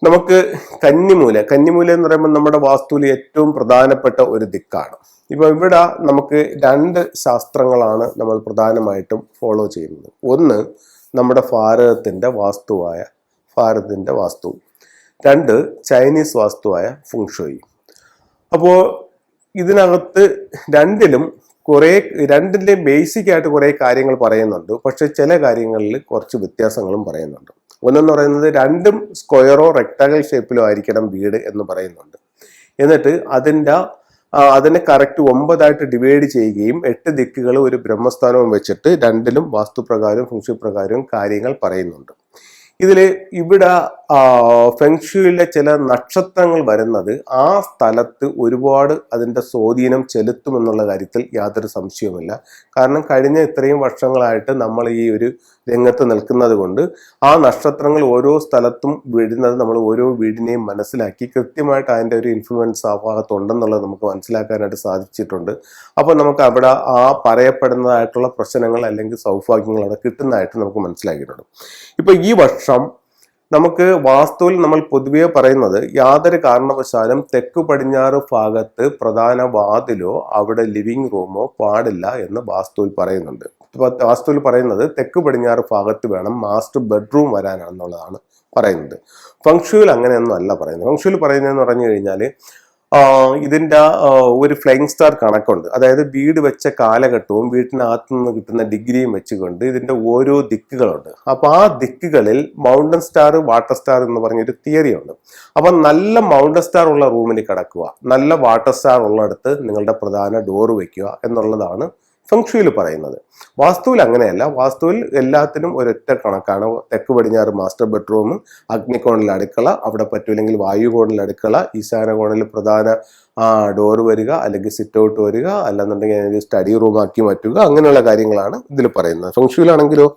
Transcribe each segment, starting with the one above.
നമുക്ക് കന്നിമൂല എന്ന് പറയുമ്പോൾ നമ്മുടെ വാസ്തുവിൽ ഏറ്റവും പ്രധാനപ്പെട്ട ഒരു ദിക്കാണ്. ഇപ്പൊ ഇവിടെ നമുക്ക് രണ്ട് ശാസ്ത്രങ്ങളാണ് നമ്മൾ പ്രധാനമായിട്ടും ഫോളോ ചെയ്യുന്നത്. ഒന്ന് നമ്മുടെ ഭാരതത്തിന്റെ വാസ്തു, രണ്ട് ചൈനീസ് വാസ്തുവായ ഫുങ്ഷോയി. അപ്പോൾ ഇതിനകത്ത് രണ്ടിന്റെയും ബേസിക് ആയിട്ട് കുറെ കാര്യങ്ങൾ പറയുന്നുണ്ട്. പക്ഷെ ചില കാര്യങ്ങളിൽ കുറച്ച് വ്യത്യാസങ്ങളും പറയുന്നുണ്ട്. ഒന്നെന്ന് പറയുന്നത് രണ്ടും സ്ക്വയറോ റെക്ടാഗിൾ ഷേപ്പിലോ ആയിരിക്കണം വീട് എന്ന് പറയുന്നുണ്ട്. എന്നിട്ട് അതിനെ കറക്റ്റ് 9 ഡിവൈഡ് ചെയ്യുകയും 8 ദിക്കുകൾ ഒരു ബ്രഹ്മസ്ഥാനവും വെച്ചിട്ട് രണ്ടിലും വാസ്തുപ്രകാരവും ഫെങ്ഷു പ്രകാരവും കാര്യങ്ങൾ പറയുന്നുണ്ട്. ഇവിടെ ഫെങ്ഷുയിലെ ചില നക്ഷത്രങ്ങൾ വരുന്നത് ആ സ്ഥലത്ത് ഒരുപാട് അതിൻ്റെ സ്വാധീനം ചെലുത്തുമെന്നുള്ള കാര്യത്തിൽ യാതൊരു സംശയവുമില്ല. കാരണം കഴിഞ്ഞ ഇത്രയും വർഷങ്ങളായിട്ട് നമ്മൾ ഈ ഒരു രംഗത്ത് നിൽക്കുന്നത് കൊണ്ട് ആ നക്ഷത്രങ്ങൾ ഓരോ സ്ഥലത്തും വീഴുന്നത് നമ്മൾ ഓരോ വീടിനെയും മനസ്സിലാക്കി കൃത്യമായിട്ട് അതിൻ്റെ ഒരു ഇൻഫ്ലുവൻസ് ആ ഭാഗത്തുണ്ടെന്നുള്ളത് നമുക്ക് മനസ്സിലാക്കാനായിട്ട് സാധിച്ചിട്ടുണ്ട്. അപ്പോൾ നമുക്ക് അവിടെ ആ പറയപ്പെടുന്നതായിട്ടുള്ള പ്രശ്നങ്ങൾ അല്ലെങ്കിൽ സൗഭാഗ്യങ്ങൾ അവിടെ കിട്ടുന്നതായിട്ട് നമുക്ക് മനസ്സിലാക്കിയിട്ടുണ്ട്. ഇപ്പൊ ഈ വർഷം നമുക്ക് വാസ്തുവിൽ നമ്മൾ പൊതുവെ പറയുന്നത് യാതൊരു കാരണവശാലും തെക്കു പടിഞ്ഞാറ് ഭാഗത്ത് പ്രധാന വാതിലോ അവിടെ ലിവിംഗ് റൂമോ പാടില്ല എന്ന് വാസ്തുവിൽ പറയുന്നുണ്ട്. വാസ്തുവിൽ പറയുന്നത് തെക്കു പടിഞ്ഞാറ് ഭാഗത്ത് വേണം മാസ്റ്റർ ബെഡ്റൂം വരാനാണെന്നുള്ളതാണ് പറയുന്നത്. ഫെങ്ഷുയിൽ അങ്ങനെയൊന്നും അല്ല പറയുന്നത്. ഫെങ്ഷുയിൽ പറയുന്നതെന്ന് പറഞ്ഞു കഴിഞ്ഞാൽ ഇതിൻ്റെ ഒരു ഫ്ലൈയിങ് സ്റ്റാർ കണക്കുണ്ട്. അതായത് വീട് വെച്ച കാലഘട്ടവും വീട്ടിനകത്തു നിന്ന് കിട്ടുന്ന ഡിഗ്രിയും വെച്ചുകൊണ്ട് ഇതിന്റെ ഓരോ ദിക്കുകളുണ്ട്. അപ്പൊ ആ ദിക്കുകളിൽ മൗണ്ടൻ സ്റ്റാർ, വാട്ടർ സ്റ്റാർ എന്ന് പറഞ്ഞൊരു തിയറി ഉണ്ട്. അപ്പൊ നല്ല മൗണ്ടൻ സ്റ്റാർ ഉള്ള റൂമിൽ കിടക്കുക, നല്ല വാട്ടർ സ്റ്റാർ ഉള്ളിടത്ത് നിങ്ങളുടെ പ്രധാന ഡോറ് വെക്കുക എന്നുള്ളതാണ് ഫെങ്ഷുയിൽ പറയുന്നത്. വാസ്തുവിൽ അങ്ങനെയല്ല. വാസ്തുവിൽ എല്ലാത്തിനും ഒരൊറ്റ കണക്കാണ്. തെക്ക് പടിഞ്ഞാറ് മാസ്റ്റർ ബെഡ്റൂം, അഗ്നികോണിൽ അടുക്കള, അവിടെ പറ്റൂല്ലെങ്കിൽ വായുകോണിൽ അടുക്കള, ഈശാന കോണിൽ പ്രധാന ഡോറ് വരിക, അല്ലെങ്കിൽ സിറ്റ് ഔട്ട് വരിക, അല്ലെന്നുണ്ടെങ്കിൽ സ്റ്റഡി റൂം ആക്കി മാറ്റുക, അങ്ങനെയുള്ള കാര്യങ്ങളാണ് ഇതിൽ പറയുന്നത്. ഫെങ്ഷുയിലാണെങ്കിലോ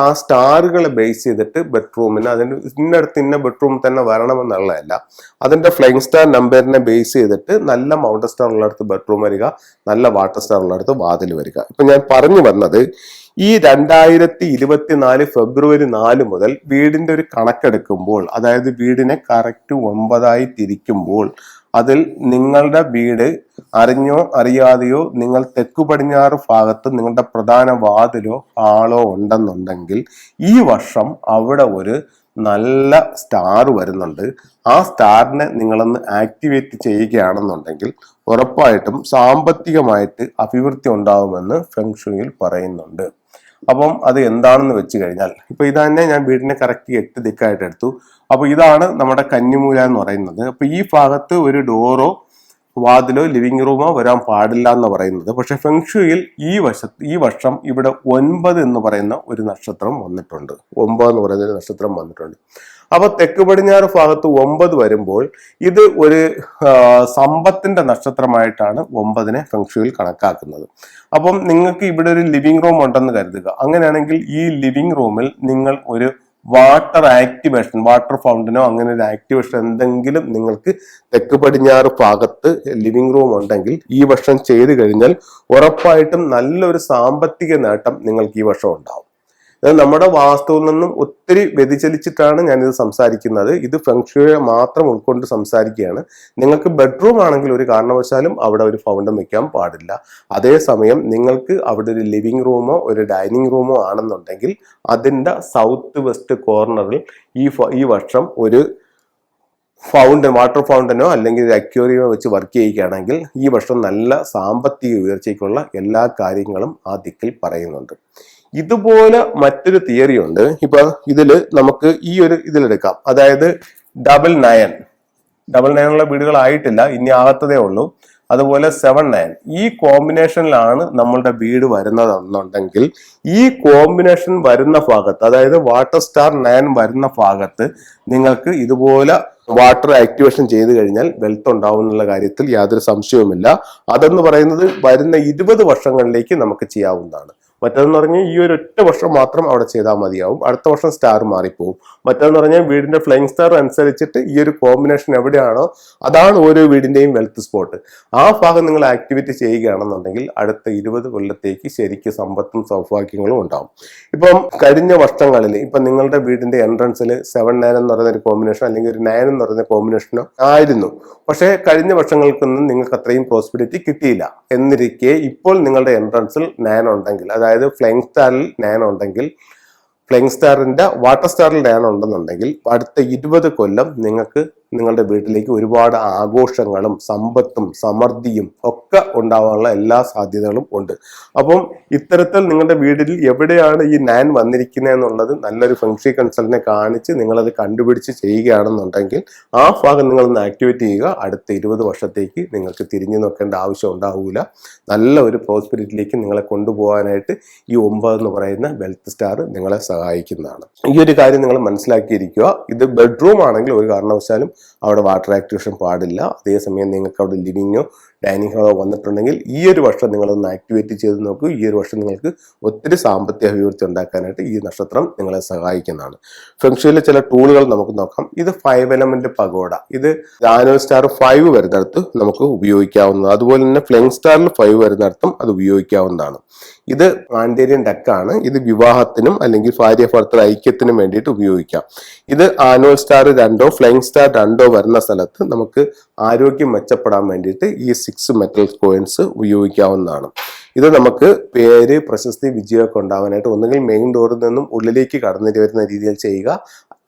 ആ സ്റ്റാറുകളെ ബേസ് ചെയ്തിട്ട് ബെഡ്റൂമിന് അതിന് ഇന്ന ബെഡ്റൂം തന്നെ വരണമെന്നുള്ളതല്ല. അതിന്റെ ഫ്ലൈയിങ് സ്റ്റാർ നമ്പറിനെ ബേസ് ചെയ്തിട്ട് നല്ല മൗണ്ടൻ സ്റ്റാർ ഉള്ളിടത്ത് ബെഡ്റൂം വരിക, നല്ല വാട്ടർ സ്റ്റാർ ഉള്ളിടത്ത് വാതിൽ വരിക. ഇപ്പൊ ഞാൻ പറഞ്ഞു വന്നത് ഈ 2024 ഫെബ്രുവരി 4 മുതൽ വീടിന്റെ ഒരു കണക്കെടുക്കുമ്പോൾ, അതായത് വീടിനെ കറക്റ്റ് 9 തിരിക്കുമ്പോൾ അതിൽ നിങ്ങളുടെ വീട് അറിഞ്ഞോ അറിയാതെയോ നിങ്ങൾ തെക്കു പടിഞ്ഞാറ് ഭാഗത്ത് നിങ്ങളുടെ പ്രധാന വാതിലോ ഹാളോ ഉണ്ടെന്നുണ്ടെങ്കിൽ ഈ വർഷം അവിടെ ഒരു നല്ല സ്റ്റാർ വരുന്നുണ്ട്. ആ സ്റ്റാറിനെ നിങ്ങളൊന്ന് ആക്ടിവേറ്റ് ചെയ്യുകയാണെന്നുണ്ടെങ്കിൽ ഉറപ്പായിട്ടും സാമ്പത്തികമായിട്ട് അഭിവൃദ്ധി ഉണ്ടാവുമെന്ന് ഫെങ്ഷുയിൽ പറയുന്നുണ്ട്. അപ്പം അത് എന്താണെന്ന് വെച്ച് കഴിഞ്ഞാൽ, ഇപ്പൊ ഇത് തന്നെ ഞാൻ വീടിനെ കറക്റ്റ് 8 ദിക്കായിട്ട് എടുത്തു. അപ്പൊ ഇതാണ് നമ്മുടെ കന്നിമൂല എന്ന് പറയുന്നത്. അപ്പൊ ഈ ഭാഗത്ത് ഒരു ഡോറോ വാതിലോ ലിവിംഗ് റൂമോ വരാൻ പാടില്ല എന്ന് പറയുന്നത്. പക്ഷെ ഫെങ്ഷുയിൽ ഈ വർഷം ഇവിടെ 9 എന്ന് പറയുന്ന ഒരു നക്ഷത്രം വന്നിട്ടുണ്ട്. 9 എന്ന് പറയുന്ന ഒരു നക്ഷത്രം വന്നിട്ടുണ്ട്. അപ്പൊ തെക്ക് പടിഞ്ഞാറ് ഭാഗത്ത് 9 വരുമ്പോൾ ഇത് ഒരു സമ്പത്തിന്റെ നക്ഷത്രമായിട്ടാണ് 9-നെ ഫെങ്ഷുയിൽ കണക്കാക്കുന്നത്. അപ്പം നിങ്ങൾക്ക് ഇവിടെ ഒരു ലിവിംഗ് റൂം ഉണ്ടെന്ന് കരുതുക. അങ്ങനെയാണെങ്കിൽ ഈ ലിവിംഗ് റൂമിൽ നിങ്ങൾ ഒരു വാട്ടർ ഫൗണ്ടനോ അങ്ങനെ ഒരു ആക്ടിവേഷൻ എന്തെങ്കിലും നിങ്ങൾക്ക് തെക്ക് പടിഞ്ഞാറ് ഭാഗത്ത് ലിവിംഗ് റൂം ഉണ്ടെങ്കിൽ ഈ വർഷം ചെയ്തു കഴിഞ്ഞാൽ ഉറപ്പായിട്ടും നല്ലൊരു സാമ്പത്തിക നേട്ടം നിങ്ങൾക്ക് ഈ വർഷം ഉണ്ടാവും. നമ്മുടെ വാസ്തുവിൽ നിന്നും ഒത്തിരി വ്യതിചലിച്ചിട്ടാണ് ഞാനിത് സംസാരിക്കുന്നത്. ഇത് ഫെങ്ഷുയെ മാത്രം ഉൾക്കൊണ്ട് സംസാരിക്കുകയാണ്. നിങ്ങൾക്ക് ബെഡ്റൂം ആണെങ്കിൽ ഒരു കാരണവശാലും അവിടെ ഒരു ഫൗണ്ടൻ വെക്കാൻ പാടില്ല. അതേസമയം നിങ്ങൾക്ക് അവിടെ ഒരു ലിവിംഗ് റൂമോ ഒരു ഡൈനിങ് റൂമോ ആണെന്നുണ്ടെങ്കിൽ അതിൻ്റെ സൗത്ത് വെസ്റ്റ് കോർണറിൽ ഈ വർഷം ഒരു വാട്ടർ ഫൗണ്ടനോ അല്ലെങ്കിൽ ഒരു അക്വേറിയമോ വെച്ച് വർക്ക് ചെയ്യുകയാണെങ്കിൽ ഈ വർഷം നല്ല സാമ്പത്തിക ഉയർച്ചയ്ക്കുള്ള എല്ലാ കാര്യങ്ങളും ആ ദിക്കിൽ പറയുന്നുണ്ട്. ഇതുപോലെ മറ്റൊരു തിയറി ഉണ്ട്. ഇപ്പൊ നമുക്ക് ഇതിലെടുക്കാം. അതായത് 999 ഉള്ള വീടുകളായിട്ടില്ല, ഇനി ആകത്തതേ ഉള്ളൂ. അതുപോലെ 79 ഈ കോമ്പിനേഷനിലാണ് നമ്മളുടെ വീട് വരുന്നതെന്നുണ്ടെങ്കിൽ ഈ കോമ്പിനേഷൻ വരുന്ന ഭാഗത്ത്, അതായത് വാട്ടർ സ്റ്റാർ 9 വരുന്ന ഭാഗത്ത് നിങ്ങൾക്ക് ഇതുപോലെ വാട്ടർ ആക്ടിവേഷൻ ചെയ്ത് കഴിഞ്ഞാൽ വെൽത്ത് ഉണ്ടാവും എന്നുള്ള കാര്യത്തിൽ യാതൊരു സംശയവുമില്ല. അതെന്ന് പറയുന്നത് വരുന്ന 20 വർഷങ്ങളിലേക്ക് നമുക്ക് ചെയ്യാവുന്നതാണ്. മറ്റേതെന്ന് പറഞ്ഞാൽ ഈ ഒരു ഒറ്റ വർഷം മാത്രം അവിടെ ചെയ്താൽ മതിയാവും, അടുത്ത വർഷം സ്റ്റാർ മാറിപ്പോവും. മറ്റേതെന്ന് പറഞ്ഞാൽ വീടിന്റെ ഫ്ലൈങ് സ്റ്റാർ അനുസരിച്ചിട്ട് ഈ ഒരു കോമ്പിനേഷൻ എവിടെയാണോ അതാണ് ഓരോ വീടിന്റെയും വെൽത്ത് സ്പോട്ട്. ആ ഭാഗം നിങ്ങൾ ആക്ടിവേറ്റ് ചെയ്യുകയാണെന്നുണ്ടെങ്കിൽ അടുത്ത 20 കൊല്ലത്തേക്ക് ശരിക്കും സമ്പത്തും സൗഭാഗ്യങ്ങളും ഉണ്ടാവും. ഇപ്പം കഴിഞ്ഞ വർഷങ്ങളിൽ ഇപ്പം നിങ്ങളുടെ വീടിന്റെ എൻട്രൻസിൽ 7-9 എന്ന് പറയുന്ന ഒരു കോമ്പിനേഷൻ അല്ലെങ്കിൽ ഒരു 9 എന്ന് പറയുന്ന കോമ്പിനേഷനോ ആയിരുന്നു. പക്ഷേ കഴിഞ്ഞ വർഷങ്ങൾക്കൊന്നും നിങ്ങൾക്ക് അത്രയും പ്രോസ്പെരിറ്റി കിട്ടിയില്ല. എന്നിരിക്കെ ഇപ്പോൾ നിങ്ങളുടെ എൻട്രൻസിൽ 9 ഉണ്ടെങ്കിൽ, അതായത് ഫ്ലൈങ് സ്റ്റാറിൽ 9 ഉണ്ടെങ്കിൽ, ഫ്ലൈങ് സ്റ്റാറിന്റെ വാട്ടർ സ്റ്റാറിൽ 9 ഉണ്ടെന്നുണ്ടെങ്കിൽ അടുത്ത 20 കൊല്ലം നിങ്ങൾക്ക് നിങ്ങളുടെ വീട്ടിലേക്ക് ഒരുപാട് ആഘോഷങ്ങളും സമ്പത്തും സമൃദ്ധിയും ഒക്കെ ഉണ്ടാവാനുള്ള എല്ലാ സാധ്യതകളും ഉണ്ട്. അപ്പം ഇത്തരത്തിൽ നിങ്ങളുടെ വീട്ടിൽ എവിടെയാണ് ഈ 9 വന്നിരിക്കുന്നത് എന്നുള്ളത് നല്ലൊരു ഫെങ്ഷി കൺസൾട്ടിനെ കാണിച്ച് നിങ്ങളത് കണ്ടുപിടിച്ച് ചെയ്യുകയാണെന്നുണ്ടെങ്കിൽ ആ ഭാഗം നിങ്ങളൊന്ന് ആക്ടിവേറ്റ് ചെയ്യുക. അടുത്ത 20 വർഷത്തേക്ക് നിങ്ങൾക്ക് തിരിഞ്ഞു നോക്കേണ്ട ആവശ്യം ഉണ്ടാവില്ല. നല്ല ഒരു പ്രോസ്പെരിറ്റിയിലേക്ക് നിങ്ങളെ കൊണ്ടുപോകാനായിട്ട് ഈ 9 എന്ന് പറയുന്ന വെൽത്ത് സ്റ്റാർ നിങ്ങളെ സഹായിക്കുന്നതാണ്. ഈ ഒരു കാര്യം നിങ്ങൾ മനസ്സിലാക്കിയിരിക്കുക. ഇത് ബെഡ്റൂം ആണെങ്കിൽ ഒരു കാരണവശാലും അവിടെ വാട്ടർ ആക്ടിവേഷൻ പാടില്ല. അതേസമയം നിങ്ങൾക്ക് അവിടെ ലിവിങ്ങോ ഡൈനിങ് ഹാളോ വന്നിട്ടുണ്ടെങ്കിൽ ഈ ഒരു വർഷം നിങ്ങളൊന്ന് ആക്ടിവേറ്റ് ചെയ്ത് നോക്കൂ. ഈ ഒരു വർഷം നിങ്ങൾക്ക് ഒത്തിരി സാമ്പത്തിക അഭിവൃദ്ധി ഉണ്ടാക്കാനായിട്ട് ഈ നക്ഷത്രം നിങ്ങളെ സഹായിക്കുന്നതാണ്. ഫെങ്ഷുയിലെ ചില ടൂളുകൾ നമുക്ക് നോക്കാം. ഇത് 5 എലമെന്റ് പഗോഡ. ഇത് ആനുവൽ സ്റ്റാർ 5 വരുന്നിടത്ത് നമുക്ക് ഉപയോഗിക്കാവുന്നതാണ്. അതുപോലെ തന്നെ ഫ്ലൈങ് സ്റ്റാറിൽ 5 വരുന്നിടത്തും അത് ഉപയോഗിക്കാവുന്നതാണ്. ഇത് മാൻഡേരിയൻ ഡക്കാണ്. ഇത് വിവാഹത്തിനും അല്ലെങ്കിൽ ഭാര്യ ഭർത്തൃ ഐക്യത്തിനും വേണ്ടിയിട്ട് ഉപയോഗിക്കാം. ഇത് ആനുവൽ സ്റ്റാർ 2 ഫ്ലൈങ് സ്റ്റാർ 2 വരുന്ന സ്ഥലത്ത് നമുക്ക് ആരോഗ്യം മെച്ചപ്പെടാൻ വേണ്ടിയിട്ട് ഈ 6 മെറ്റൽ കോയിൻസ് ഉപയോഗിക്കാവുന്നതാണ്. ഇത് നമുക്ക് പേര്, പ്രശസ്തി, വിജയമൊക്കെ ഉണ്ടാവാനായിട്ട് ഒന്നുകിൽ മെയിൻ ഡോറിൽ നിന്നും ഉള്ളിലേക്ക് കടന്നു വരുന്ന രീതിയിൽ ചെയ്യുക,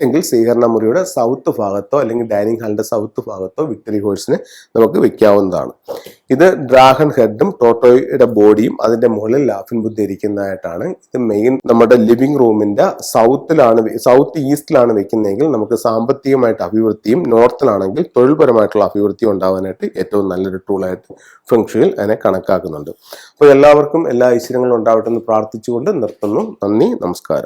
എങ്കിൽ സ്വീകരണ മുറിയുടെ സൗത്ത് ഭാഗത്തോ അല്ലെങ്കിൽ ഡൈനിങ് ഹാളിന്റെ സൗത്ത് ഭാഗത്തോ വിക്ടറി ഹോഴ്സിന് നമുക്ക് വെക്കാവുന്നതാണ്. ഇത് ഡ്രാഗൺ ഹെഡും ടോട്ടോയുടെ ബോഡിയും അതിന്റെ മുകളിൽ ലാഫിൻ ബുദ്ധ ഇരിക്കുന്നതായിട്ടാണ്. ഇത് മെയിൻ നമ്മുടെ ലിവിംഗ് റൂമിന്റെ സൗത്ത് ഈസ്റ്റിലാണ് വെക്കുന്നതെങ്കിൽ നമുക്ക് സാമ്പത്തികമായിട്ട് അഭിവൃദ്ധിയും, നോർത്തിലാണെങ്കിൽ തൊഴിൽപരമായിട്ടുള്ള അഭിവൃദ്ധിയും ഉണ്ടാവാനായിട്ട് ഏറ്റവും നല്ലൊരു ടൂളായിട്ട് ഫെങ്ഷുയിൽ അതിനെ കണക്കാക്കുന്നുണ്ട്. അപ്പോൾ എല്ലാവർക്കും എല്ലാ ഐശ്വര്യങ്ങളും ഉണ്ടാവട്ടെ എന്ന് പ്രാർത്ഥിച്ചുകൊണ്ട് നിർത്തുന്നു. നന്ദി, നമസ്കാരം.